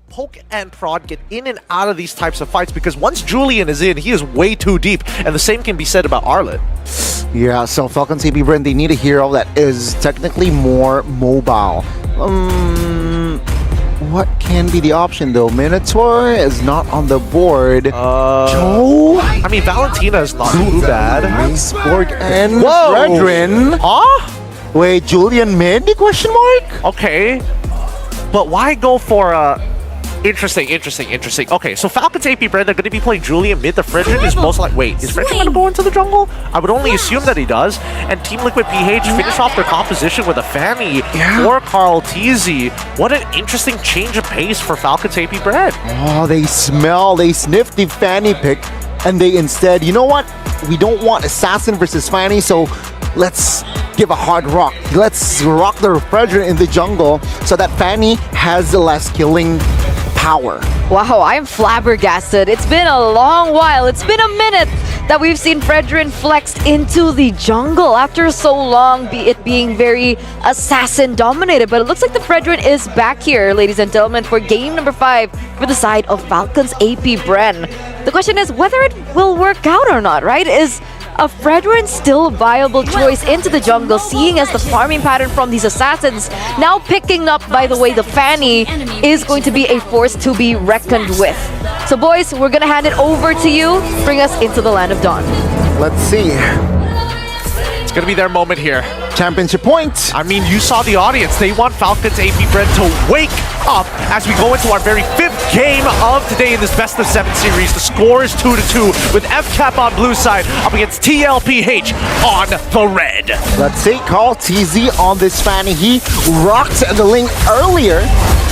Poke and Prod get in and out of these types of fights because once Julian is in, he is way too deep, and the same can be said about Arlet. Yeah, so Falcons Apbren, they need a hero that is technically more mobile. What can be the option though? Minotaur is not on the board. Joe? I mean, Valentina is not too bad. Borg and Fredrin. Huh? Wait, Julian mid? Question mark? Okay. But why go for Interesting. Okay, so Falcons Apbren, they're going to be playing Julian mid. The Fredrin is most like... Wait, is Fredrin going to go into the jungle? I would only assume that he does. And Team Liquid PH finish off their composition with a Fanny for Carl TZ. What an interesting change of pace for Falcons Apbren. Oh, they sniff the Fanny pick, and they instead, you know what? We don't want Assassin versus Fanny, so let's give a hard rock. Let's rock the Fredrin in the jungle so that Fanny has less killing power. Wow, I'm flabbergasted. It's been a long while. It's been a minute that we've seen Fredrin flexed into the jungle after so long, it being very assassin dominated. But it looks like the Fredrin is back here, ladies and gentlemen, for game number 5 for the side of Falcons Apbren. The question is whether it will work out or not, right? Is a Fredrin still a viable choice into the jungle, seeing as the farming pattern from these assassins now picking up, by the way, the Fanny is going to be a force to be reckoned with. So boys, we're gonna hand it over to you. Bring us into the land of dawn. Let's see. It's going to be their moment here. Championship point. I mean, you saw the audience. They want Falcons Apbren to wake up as we go into our very 5th game of today in this best of 7 series. The score is 2-2 with FCAP on blue side up against TLPH on the red. Let's see, Carl TZ on this Fanny. He rocked the link earlier,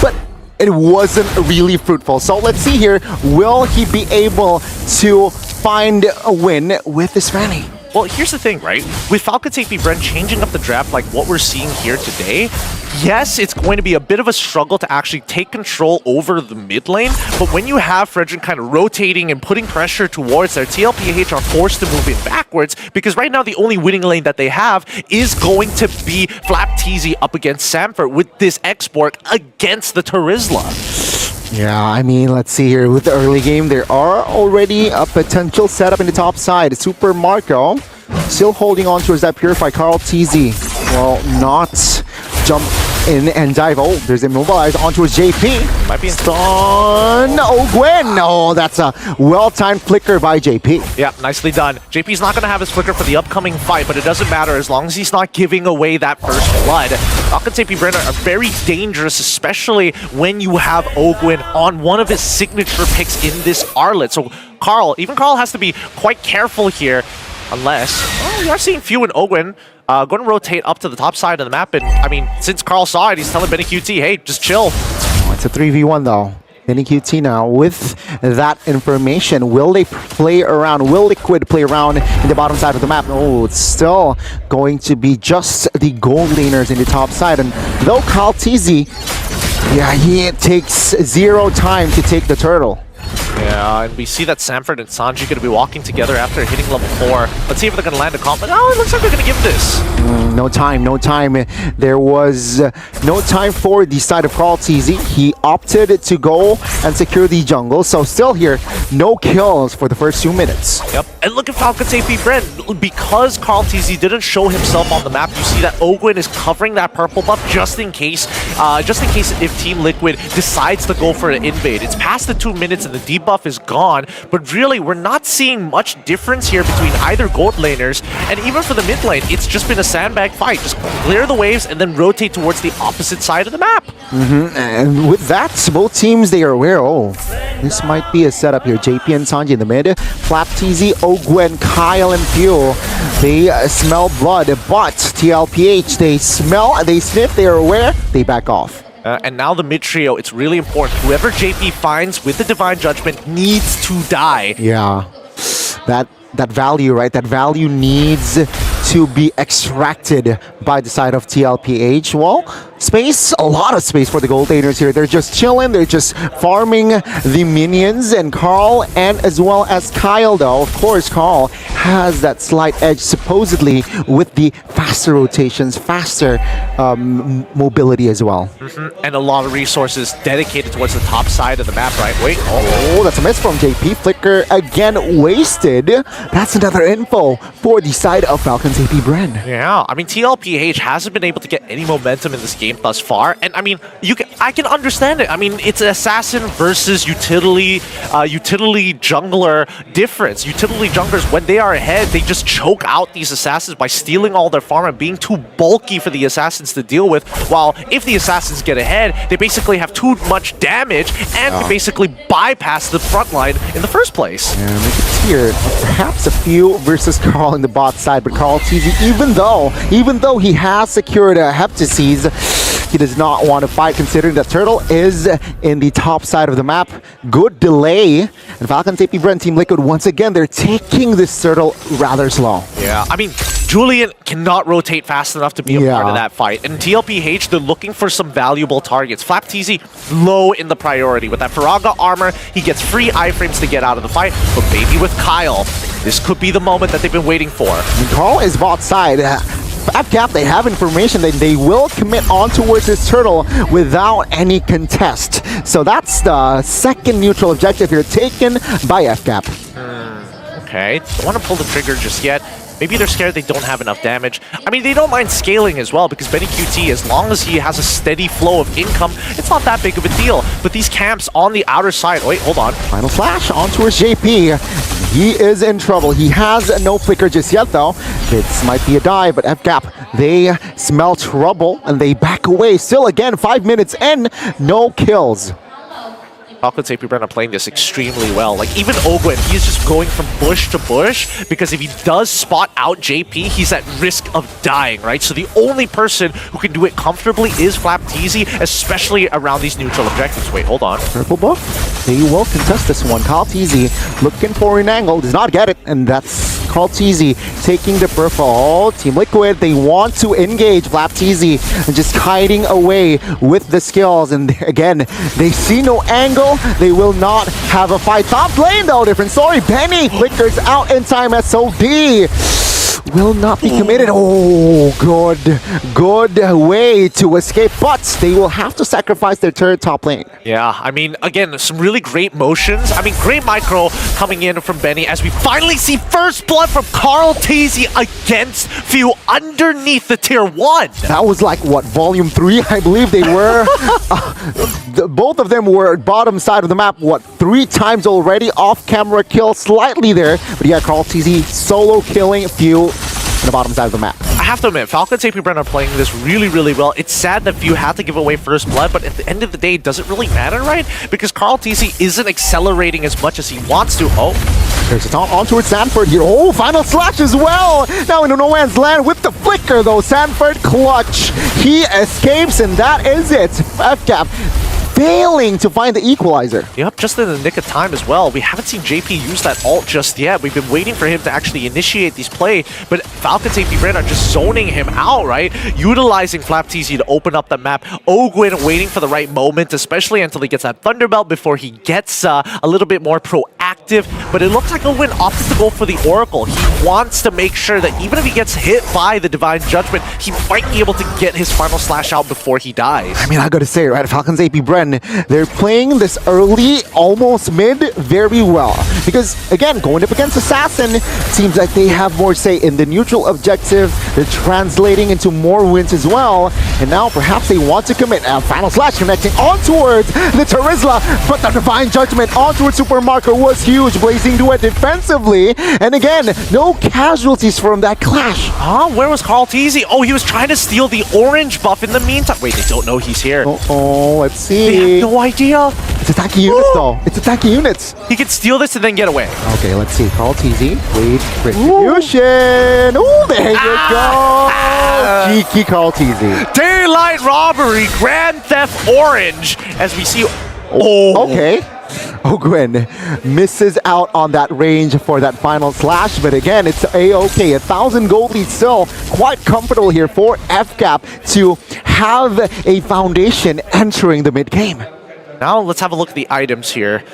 but it wasn't really fruitful. So let's see here, will he be able to find a win with this Fanny? Well, here's the thing, right? With Falcons Apbren changing up the draft like what we're seeing here today, yes, it's going to be a bit of a struggle to actually take control over the mid lane, but when you have Fredrin kind of rotating and putting pressure towards their TLPH are forced to move in backwards because right now the only winning lane that they have is going to be Flap TZ up against Samford with this export against the Terizla. Yeah, I mean, let's see here. With the early game, there are already a potential setup in the top side. Super Marco still holding on towards that Purify. Carl TZ will not jump in and dive. Oh, there's immobilized on towards JP. Might be in stun. Oh, Gwen. No, that's a well-timed flicker by JP. Yeah, nicely done. JP's not going to have his flicker for the upcoming fight, but it doesn't matter as long as he's not giving away that first blood. Falcons Apbren are very dangerous, especially when you have Ogwin on one of his signature picks in this Arlet. So even Carl has to be quite careful here, unless we are seeing Few and Ogwin going to rotate up to the top side of the map. And I mean, since Carl saw it, he's telling Benny QT, hey, just chill. Oh, it's a 3v1 though. Benny QT now with that information. Will they play around? Will Liquid play around in the bottom side of the map? Oh, it's still going to be just the gold laners in the top side. And though Carl TZ, yeah, he takes 0 time to take the turtle. Yeah, and we see that Samford and Sanji going to be walking together after hitting level 4. Let's see if they're going to land a comp. Oh, it looks like they're going to give this. No time. There was no time for the side of Carl TZ. He opted to go and secure the jungle. So still here, no kills for the first 2 minutes. Yep, and look at Falcons Apbren. Because Carl TZ didn't show himself on the map, you see that Ogwin is covering that purple buff just in case if Team Liquid decides to go for an invade. It's past the 2 minutes and the debuff is gone, but really we're not seeing much difference here between either gold laners, and even for the mid lane, it's just been a sandbag fight. Just clear the waves and then rotate towards the opposite side of the map. And with that, both teams, they are aware, oh, this might be a setup here. JP and Sanji in the mid, Flap TZ, Ogwen, Kyle, and Fuel. They smell blood, but TLPH, they smell, they sniff, they are aware, they back off. And now the mid trio, it's really important. Whoever JP finds with the Divine Judgment needs to die. Yeah, that value, right? That value needs to be extracted by the side of TLPH. Well, space, a lot of space for the Gold Laners here. They're just chilling, they're just farming the minions, and Carl and as well as Kyle though. Of course, Carl has that slight edge supposedly with the faster rotations, faster mobility as well. And a lot of resources dedicated towards the top side of the map, right? Wait, oh, that's a miss from JP. Flicker again wasted. That's another info for the side of Falcons Apbren. Yeah, I mean, TLPH hasn't been able to get any momentum in this game thus far, and I mean, I can understand it. I mean, it's an assassin versus utility jungler difference. Utility junglers, when they are ahead, they just choke out these assassins by stealing all their farm and being too bulky for the assassins to deal with, while if the assassins get ahead, they basically have too much damage and can basically bypass the front line in the first place. And we can hear perhaps a few versus Carl in the bot side, but Carl TZ, even though he has secured a Heptases, he does not want to fight considering that Turtle is in the top side of the map. Good delay. And Falcons Apbren Team Liquid, once again, they're taking this Turtle rather slow. Yeah, I mean, Julian cannot rotate fast enough to be a part of that fight. And TLPH, they're looking for some valuable targets. Flap TZ, low in the priority. With that Faraga armor, he gets free iframes to get out of the fight. But maybe with Kyle, this could be the moment that they've been waiting for. And Carl is bot side. Fabcap, they have information that they will commit on towards this Turtle without any contest. So that's the second neutral objective here, taken by FCAP. Okay, don't want to pull the trigger just yet. Maybe they're scared they don't have enough damage. I mean, they don't mind scaling as well, because Benny QT, as long as he has a steady flow of income, it's not that big of a deal. But these camps on the outer side... Wait, hold on. Final flash on towards JP. He is in trouble. He has no flicker just yet, though. This might be a dive, but FGAP, they smell trouble, and they back away. Still, again, 5 minutes in, no kills. Falcons Apbren are playing this extremely well. Like, even Ogwen, he's just going from bush to bush, because if he does spot out JP, he's at risk of dying, right? So the only person who can do it comfortably is Flap TZ, especially around these neutral objectives. Wait, hold on. Purple buff. They will contest this one. Carl TZ looking for an angle, does not get it, and that's Carl TZ taking the purple. Oh, Team Liquid, they want to engage Flap TZ and just hiding away with the skills. And again, they see no angle. They will not have a fight. Top lane though, different story. Benny flickers out in time. SOD will not be committed. Oh, good way to escape, but they will have to sacrifice their third top lane. Yeah, I mean, again, some really great motions. I mean, great micro coming in from Benny as we finally see first blood from Carl TZ against Few underneath the tier 1. That was like, what, volume 3, I believe they were. Both of them were bottom side of the map, what, 3 times already. Off-camera kill slightly there, but yeah, Carl TZ solo killing Few on the bottom side of the map. I have to admit, Falcons Apbren are playing this really, really well. It's sad that Few had to give away first blood, but at the end of the day, it doesn't really matter, right? Because Carl TZ isn't accelerating as much as he wants to. Oh, there's a taunt on towards Sanford here. Oh, final slash as well. Now into no man's land with the flicker, though. Sanford clutch. He escapes, and that is it. FCAP failing to find the equalizer. Yep, just in the nick of time as well. We haven't seen JP use that ult just yet. We've been waiting for him to actually initiate these play, but Falcons Apbren are just zoning him out, right? Utilizing Flap TZ to open up the map. Ogwen waiting for the right moment, especially until he gets that Thunderbelt before he gets a little bit more proactive. But it looks like Ogwen opted to go for the Oracle. He wants to make sure that even if he gets hit by the Divine Judgment, he might be able to get his final slash out before he dies. I mean, I gotta say, right, Falcons Apbren, they're playing this early, almost mid, very well. Because, again, going up against Assassin, seems like they have more say in the neutral objective. They're translating into more wins as well. And now, perhaps they want to commit. Final Slash connecting on towards the Terizla, but the Divine Judgment on towards Supermarker was huge. Blazing Duet defensively. And again, no casualties from that clash. Huh? Where was Carl TZ? Oh, he was trying to steal the orange buff in the meantime. Wait, they don't know he's here. Oh, let's see. They have no idea. It's attacking units, though. It's attacking units. He can steal this and then get away. Okay, let's see. Carl TZ. Wait, retribution. Ooh, there you go. Cheeky Carl TZ. Daylight robbery, Grand Theft Orange, as we see. Oh, okay. Ogwin misses out on that range for that final slash, but again, it's a-okay. 1,000 gold lead still quite comfortable here for FCAP to have a foundation entering the mid-game. Now let's have a look at the items here. 2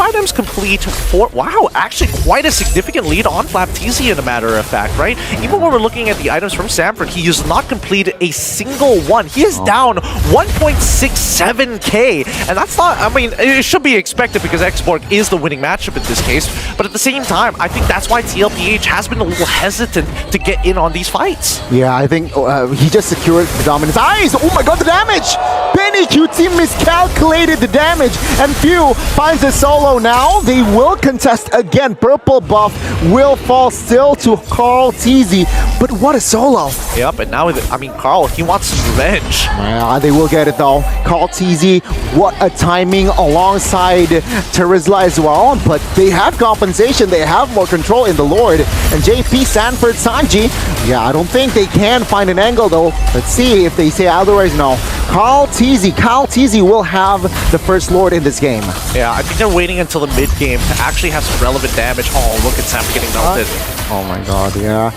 items complete, 4. Wow, actually quite a significant lead on Flapteezy, in a matter of fact, right? Even when we're looking at the items from Sanford, he has not completed a single one. He is down 1.67k, and that's not, I mean, it should be expected because Xborg is the winning matchup in this case, but at the same time, I think that's why TLPH has been a little hesitant to get in on these fights. Yeah, I think he just secured the dominance. Eyes! Oh my god, the damage! Benny QT miscalculated the damage, and Few finds a solo now. They will contest again. Purple buff will fall still to Carl Teasy, but what a solo. Yep, and now, I mean, Carl, he wants some revenge. Yeah, they will get it though. Carl Teasy, what a timing alongside Terizla as well, but they have compensation. They have more control in the Lord. And JP, Sanford, Sanji, yeah, I don't think they can find an angle though. Let's see if they say otherwise. No. Kyle Teasy will have the first Lord in this game. Yeah, I think they're waiting until the mid-game to actually have some relevant damage. Oh, look at Sanford getting melted. Oh my god, yeah.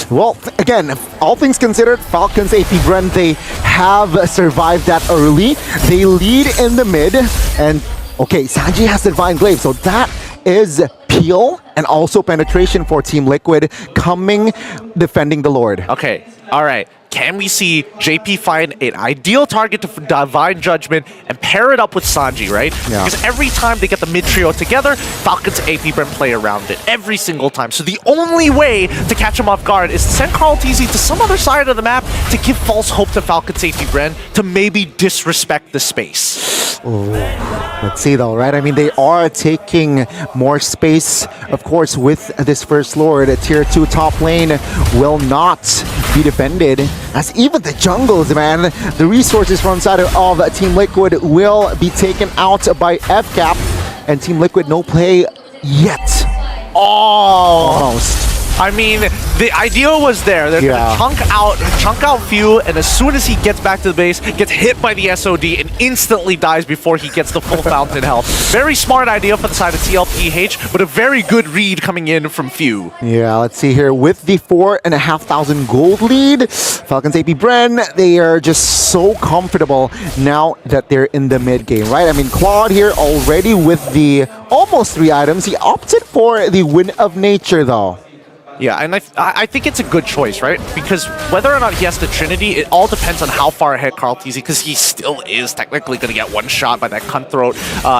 Well, again, all things considered, Falcons, Apbren, they have survived that early. They lead in the mid, and okay, Sanji has the Divine Glaive, so that is peel and also penetration for Team Liquid coming defending the Lord. Okay, all right. Can we see JP find an ideal target to Divine Judgment and pair it up with Sanji, right? Yeah. Because every time they get the mid-trio together, Falcons Apbren play around it. Every single time. So the only way to catch him off guard is to send Carl Teasy to some other side of the map to give false hope to Falcons Apbren to maybe disrespect the space. Ooh. Let's see though, right? I mean, they are taking more space, of course, with this first Lord. A tier 2 top lane will not be defended, as even the jungles, man, the resources from side of Team Liquid will be taken out by FCAP, and Team Liquid no play yet. Oh! Almost. I mean, the idea was there. They're gonna chunk out Few, and as soon as he gets back to the base, gets hit by the SOD and instantly dies before he gets the full fountain health. Very smart idea for the side of TLPH, but a very good read coming in from Few. Yeah, let's see here. With the 4,500 gold lead, Falcons Apbren, they are just so comfortable now that they're in the mid game, right? I mean, Claude here already with the almost 3 items. He opted for the Wind of Nature, though. Yeah, and I think it's a good choice, right? Because whether or not he has the Trinity, it all depends on how far ahead Carl Teasy, because he still is technically going to get one shot by that Cutthroat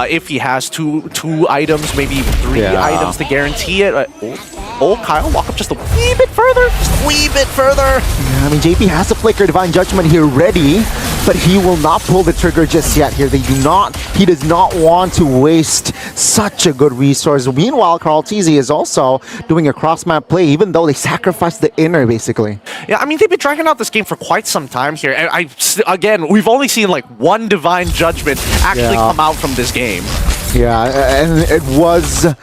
if he has two items, maybe 3 items to guarantee it. Kyle, walk up just a wee bit further. Just a wee bit further. Yeah, I mean, JP has a Flicker Divine Judgment here ready, but he will not pull the trigger just yet here. He does not want to waste such a good resource. Meanwhile, Carl Teasy is also doing a cross-map play, even though they sacrificed the inner, basically. Yeah, I mean, they've been dragging out this game for quite some time here. And again, we've only seen like 1 Divine Judgment actually come out from this game. Yeah, and it was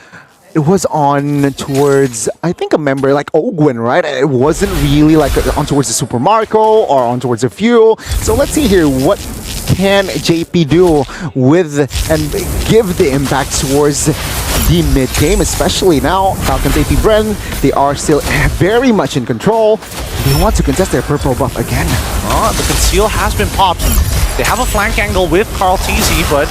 on towards, I think, a member like Ogwin, right? It wasn't really like on towards the Super Marco or on towards a few. So let's see here, what can JP do with and give the impact towards the mid game, especially now. Falcons Apbren, they are still very much in control. They want to contest their purple buff again. The conceal has been popped. They have a flank angle with Carl Teasy, but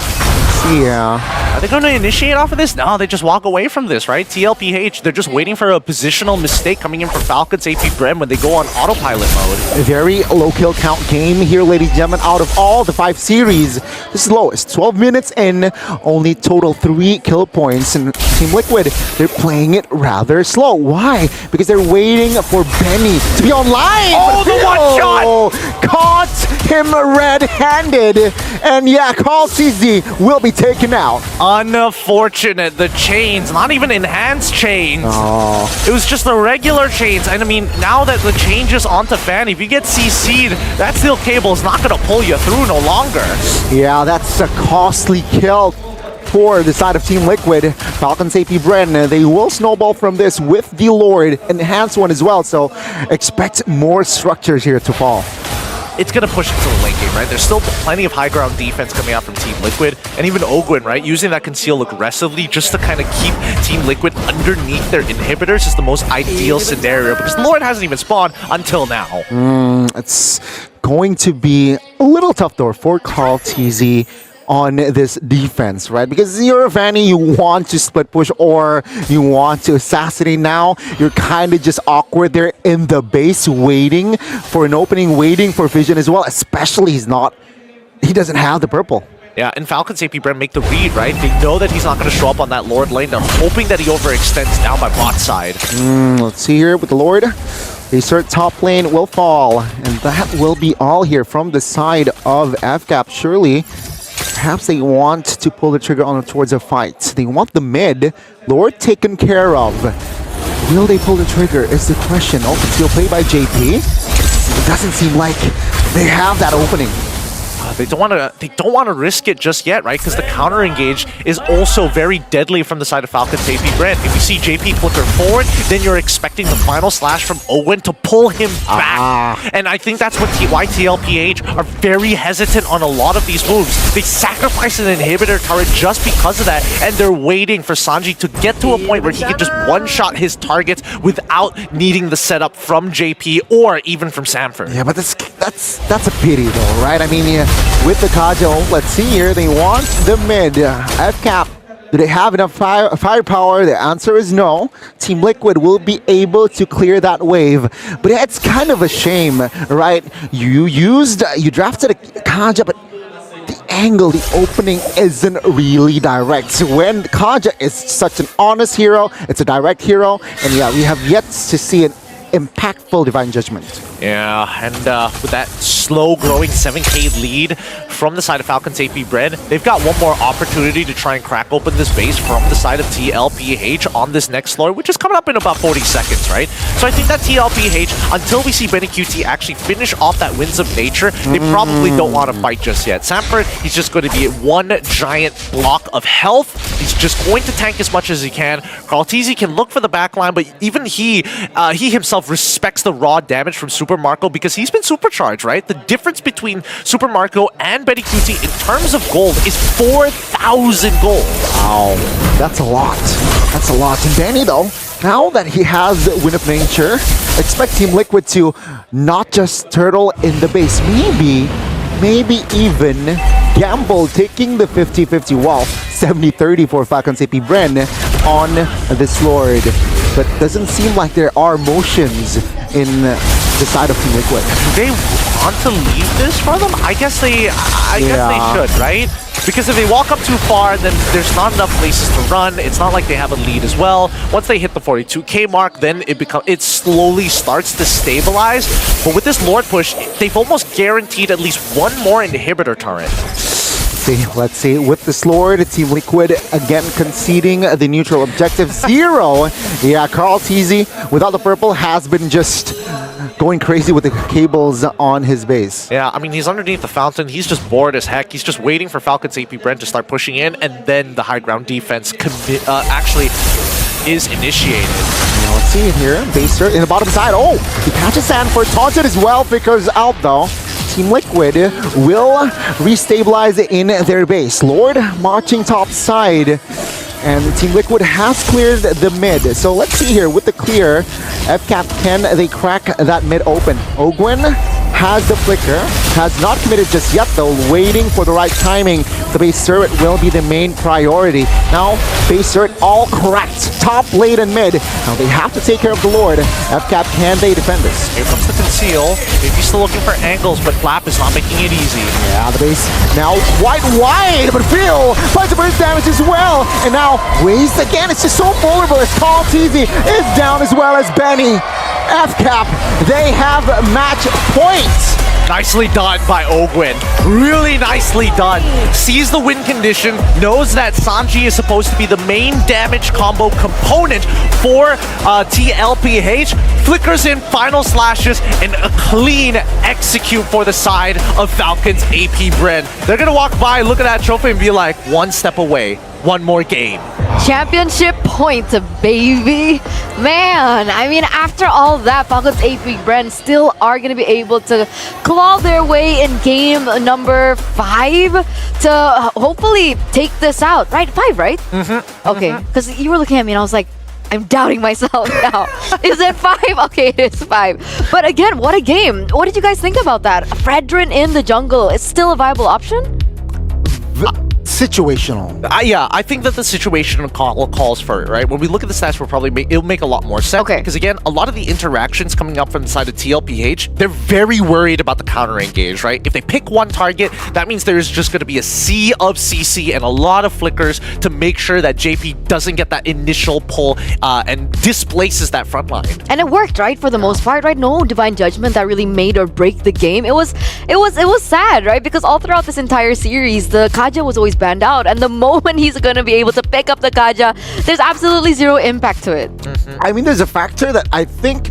yeah, are they going to initiate off of this? No, they just walk away from this, right? TLPH, they're just waiting for a positional mistake coming in for Falcons Apbren when they go on autopilot mode. A very low kill count game here, ladies and gentlemen. Out of all the 5 series, this is lowest. 12 minutes in, only total 3 kill points. And Team Liquid, they're playing it rather slow. Why? Because they're waiting for Benny to be online. Oh, the one-shot! Caught him red-handed. And yeah, Carl Teasy will be taken out. Unfortunate. The chains, not even enhanced chains. Oh. It was just the regular chains. And I mean, now that the changes onto Fan, if you get CC'd, that steel cable is not going to pull you through no longer. Yeah, that's a costly kill for the side of Team Liquid. Falcons Apbren, they will snowball from this with the Lord, enhanced one as well. So expect more structures here to fall. it's going to push into the late game, right? There's still plenty of high ground defense coming out from Team Liquid, and even Ogwin, right? Using that conceal aggressively just to kind of keep Team Liquid underneath their inhibitors is the most ideal scenario, because Lord hasn't even spawned until now. It's going to be a little tough though for Carl TZ on this defense, right? Because you're a Vanny, you want to split push or you want to assassinate now. You're kind of just awkward there in the base, waiting for an opening, waiting for vision as well, especially he doesn't have the purple. Yeah, and Falcons Apbren make the read, right? They know that he's not going to show up on that Lord lane. They're hoping that he overextends down by bot side. Let's see here with the Lord. The cert top lane will fall, and that will be all here from the side of FCAP. Surely, perhaps they want to pull the trigger on towards a fight. They want the mid. Lord taken care of. Will they pull the trigger is the question. Oh, conceal play by JP. It doesn't seem like they have that opening. They don't want to risk it just yet, right? Because the counter engage is also very deadly from the side of Falcons Apbren. If you see JP flicker forward, then you're expecting the final slash from Owen to pull him back. And I think that's why TLPH are very hesitant on a lot of these moves. They sacrifice an inhibitor turret just because of that, and they're waiting for Sanji to get to a point where he can just one-shot his targets without needing the setup from JP or even from Sanford. Yeah, but that's a pity though, right? I mean, yeah, with the Kajo, let's see here, they want the mid. FCAP, do they have enough firepower? The answer is no. Team Liquid will be able to clear that wave. But it's kind of a shame, right? You drafted a Kaja, but the angle, the opening isn't really direct. When Kaja is such an honest hero, it's a direct hero, and yeah, we have yet to see an impactful Divine Judgment. Yeah, and with that slow-growing 7k lead from the side of Falcons Apbren, they've got one more opportunity to try and crack open this base from the side of TLPH on this next floor, which is coming up in about 40 seconds, right? So I think that TLPH, until we see Benny QT actually finish off that Winds of Nature, they probably don't want to fight just yet. Sanford, he's just going to be one giant block of health. He's just going to tank as much as he can. Carl TZ can look for the backline, but even he himself respects the raw damage from Super Marco because he's been supercharged, right? The difference between Super Marco and Betty QT in terms of gold is 4,000 gold. Wow, that's a lot. That's a lot. And Danny, though, now that he has Wind of Nature, expect Team Liquid to not just turtle in the base, maybe even gamble taking the 50-50 wall, 70-30 for Falcons Apbren on this Lord. But doesn't seem like there are motions in the side of Team Liquid. Do they want to leave this for them? I guess they should, right? Because if they walk up too far, then there's not enough places to run. It's not like they have a lead as well. Once they hit the 42k mark, then it slowly starts to stabilize. But with this Lord push, they've almost guaranteed at least one more inhibitor turret. Let's see, with this Lord, Team Liquid again conceding the neutral objective 0. Yeah, Carl TZ, without the purple, has been just going crazy with the cables on his base. Yeah, I mean, he's underneath the fountain. He's just bored as heck. He's just waiting for Falcons Apbren to start pushing in, and then the high ground defense actually is initiated. Now let's see it here. Baser in the bottom side. Oh, he catches Sanford, taunted as well, flickers out though. Team Liquid will restabilize in their base. Lord marching top side, and Team Liquid has cleared the mid. So let's see here with the clear, FCAP, can they crack that mid open? Ogwin has the flicker, has not committed just yet though, waiting for the right timing. The base turret will be the main priority. Now, base turret all cracked, top, late, and mid. Now they have to take care of the Lord. FCAP, can they defend this? Here comes the conceal. Maybe still looking for angles, but Flap is not making it easy. Yeah, the base now wide, but Phil finds the burst damage as well. And now, waste again, it's just so vulnerable as Carl TZ is down as well as Benny. FCAP, they have match points. Nicely done by Ogwin. Really nicely done. Sees the win condition, knows that Sanji is supposed to be the main damage combo component for TLPH, flickers in final slashes, and a clean execute for the side of Falcons Apbren. They're gonna walk by, look at that trophy, and be like, one step away. one more game. Championship point, baby. Man, I mean, after all that, Falcons Apbren still are going to be able to claw their way in game number 5 to hopefully take this out. Right? 5, right? Mm-hmm. Okay, because you were looking at me and I was like, I'm doubting myself now. Is it 5? Okay, it is 5. But again, what a game. What did you guys think about that? Fredrin in the jungle is still a viable option? Situational. Yeah, I think that the situation calls for it, right? When we look at the stats, it'll make a lot more sense. Okay. Because again, a lot of the interactions coming up from the side of TLPH, they're very worried about the counter engage, right? If they pick one target, that means there's just going to be a sea of CC and a lot of flickers to make sure that JP doesn't get that initial pull and displaces that front line. And it worked, right? For the most part, right? No divine judgment that really made or break the game. It was sad, right? Because all throughout this entire series, the Kaja was always banned out, and the moment he's gonna be able to pick up the Kaja, there's absolutely zero impact to it. I mean, there's a factor that I think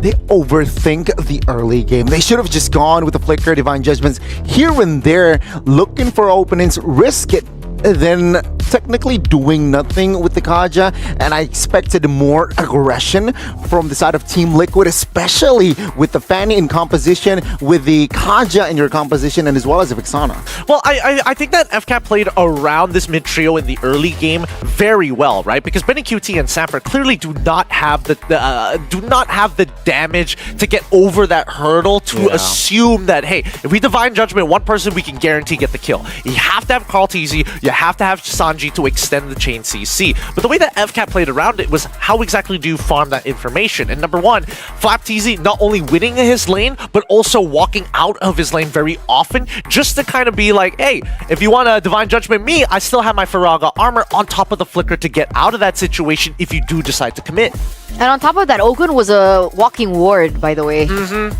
they overthink the early game. They should have just gone with the flicker divine judgments here and there, looking for openings, risk it, then technically doing nothing with the Kaja, and I expected more aggression from the side of Team Liquid, especially with the Fanny in composition, with the Kaja in your composition, and as well as the Vixana. Well, I think that FCAT played around this mid trio in the early game very well, right? Because Bang and QT and Sanford clearly do not have the damage to get over that hurdle to assume that, hey, if we divine judgment one person, we can guarantee get the kill. You have to have Carl Teasy, you have to have Sanji to extend the chain CC. But the way that FCAT played around it was how exactly do you farm that information? And number one, Flap Teasy not only winning his lane, but also walking out of his lane very often, just to kind of be like, hey, if you want to divine judgment me, I still have my Faraga armor on top of the flicker to get out of that situation if you do decide to commit. And on top of that, Ogun was a walking ward, by the way.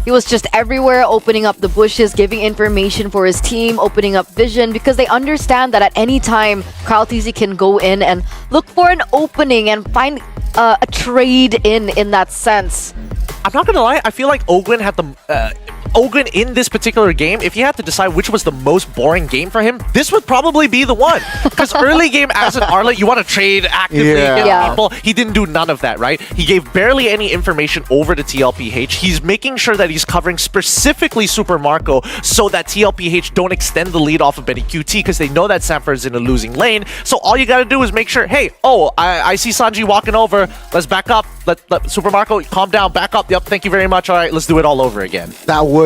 He was just everywhere, opening up the bushes, giving information for his team, opening up vision, because they understand that at any time, Carl Teasy can go in and look for an opening and find a trade in that sense. I'm not gonna lie, I feel like Ogun had the Ogun in this particular game, if you had to decide which was the most boring game for him, this would probably be the one. Because early game as an Arlet, you want to trade actively get people. He didn't do none of that, right? He gave barely any information over to TLPH. He's making sure that he's covering specifically Super Marco so that TLPH don't extend the lead off of Benny QT because they know that Sanford's in a losing lane. So all you gotta do is make sure, hey, I see Sanji walking over. Let's back up. Let Super Marco calm down, back up. Yep, thank you very much. All right, let's do it all over again. That was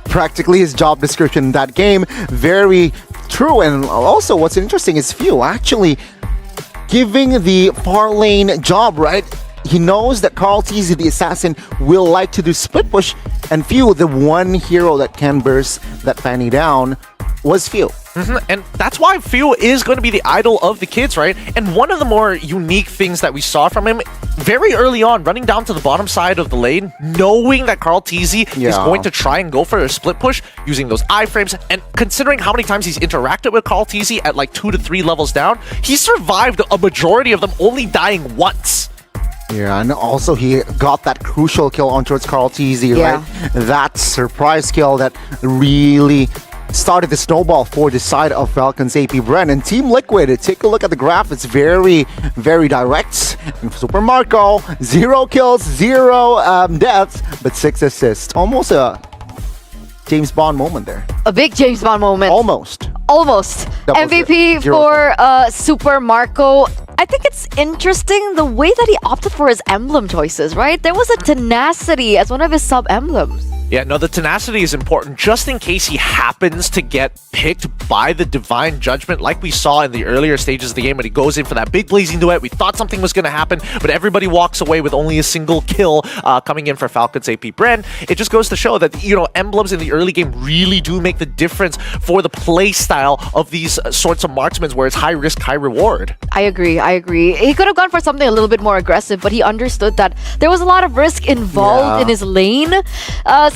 practically his job description in that game. Very true. And also what's interesting is Few actually giving the far lane job, right? He knows that Carl Teasy, the assassin, will like to do split push, and Few, the one hero that can burst that Fanny down, was Few. And that's why Few is going to be the idol of the kids, right? And one of the more unique things that we saw from him very early on, running down to the bottom side of the lane, knowing that Carl Teasy is going to try and go for a split push using those iframes, and considering how many times he's interacted with Carl Teasy at like 2 to 3 levels down, he survived a majority of them only dying once. Yeah, and also he got that crucial kill on towards Carl Teasy, right? That surprise kill that really started the snowball for the side of Falcons Apbren. And Team Liquid, take a look at the graph. It's very, very direct. And Super Marco, 0 kills, 0 deaths, but 6 assists. Almost a James Bond moment there. A big James Bond moment. Almost. Double MVP for Super Marco. I think it's interesting the way that he opted for his emblem choices, right? There was a tenacity as one of his sub-emblems. Yeah, no, the tenacity is important just in case he happens to get picked by the Divine Judgment like we saw in the earlier stages of the game when he goes in for that big blazing duet. We thought something was going to happen, but everybody walks away with only a single kill coming in for Falcons Apbren. It just goes to show that, you know, emblems in the early game really do make the difference for the play style of these sorts of marksmen where it's high risk, high reward. I agree. He could have gone for something a little bit more aggressive, but he understood that there was a lot of risk involved in his lane.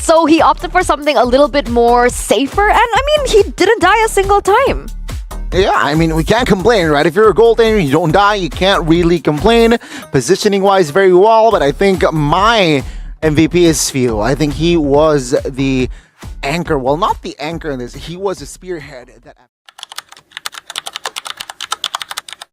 So he opted for something a little bit more safer, and I mean, he didn't die a single time. Yeah, I mean, we can't complain, right? If you're a gold laner, you don't die, you can't really complain. Positioning-wise, very well, but I think my MVP is Few. I think he was the anchor. Well, not the anchor in this. He was a spearhead that